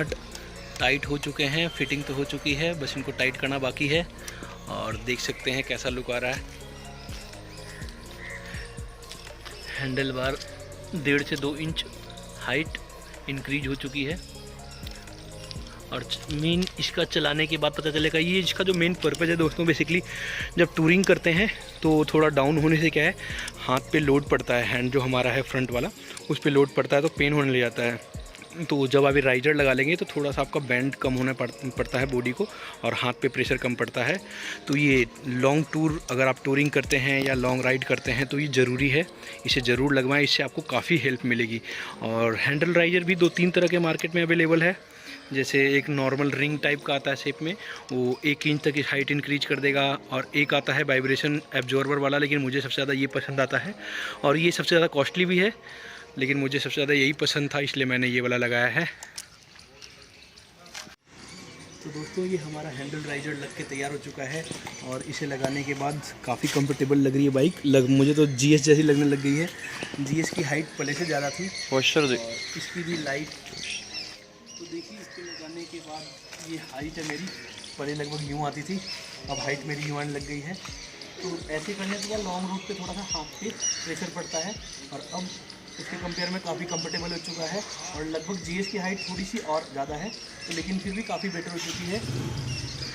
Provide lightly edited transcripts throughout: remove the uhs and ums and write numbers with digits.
नट tight हो चुके हैं, फिटिंग तो हो चुकी है, बस इनको टाइट करना बाकी है। और देख सकते हैं कैसा लुक आ रहा है। हैंडल बार 1.5 से 2 इंच हाइट इंक्रीज हो चुकी है। और मेन इसका चलाने के बाद पता चलेगा, ये इसका जो मेन पर्पज़ है दोस्तों, बेसिकली जब टूरिंग करते हैं तो थोड़ा डाउन होने से क्या है, हाथ पे लोड पड़ता है, हैंड जो हमारा है फ्रंट वाला उस पे लोड पड़ता है तो पेन होने लग जाता है। तो जब आप राइजर लगा लेंगे तो थोड़ा सा आपका बैंड कम होने पड़ता है बॉडी को, और हाथ पे प्रेशर कम पड़ता है। तो ये लॉन्ग टूर अगर आप टूरिंग करते हैं या लॉन्ग राइड करते हैं तो ये ज़रूरी है, इसे ज़रूर लगवाएं, इससे आपको काफ़ी हेल्प मिलेगी। और हैंडल राइजर भी 2-3 तरह के मार्केट में अवेलेबल है। जैसे एक नॉर्मल रिंग टाइप का आता है शेप में, वो 1 इंच तक की हाइट इंक्रीज कर देगा। और एक आता है वाइब्रेशन एब्जॉर्बर वाला, लेकिन मुझे सबसे ज़्यादा ये पसंद आता है, और ये सबसे ज़्यादा कॉस्टली भी है, लेकिन मुझे सबसे ज़्यादा यही पसंद था, इसलिए मैंने ये वाला लगाया है। तो दोस्तों ये हमारा हैंडल राइजर लग के तैयार हो चुका है, और इसे लगाने के बाद काफ़ी कंफर्टेबल लग रही है बाइक। मुझे तो GS जैसी लगने लग गई है। GS की हाइट पहले से ज़्यादा थी, और इसकी भी लाइट, तो देखिए इसके लगाने के बाद ये हाइट है मेरी, पहले लगभग यूँ आती थी, अब हाइट मेरी यूँ आने लग गई है। तो ऐसे करने से क्या लॉन्ग रूट पे थोड़ा सा हाथ पे प्रेशर पड़ता है, और अब इसके कंपेयर में काफ़ी कंफर्टेबल हो चुका है। और लगभग GS की हाइट थोड़ी सी और ज़्यादा है, तो लेकिन फिर भी काफ़ी बेटर हो चुकी है,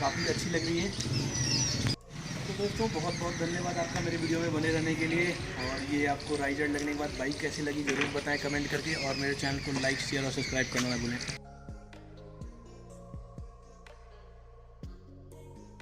काफ़ी अच्छी लग रही है। तो दोस्तों बहुत बहुत धन्यवाद आपका मेरे वीडियो में बने रहने के लिए। और ये आपको राइजर लगने के बाद बाइक कैसी लगी ज़रूर बताएं कमेंट करके, और मेरे चैनल को लाइक शेयर और सब्सक्राइब करना ना भूलें।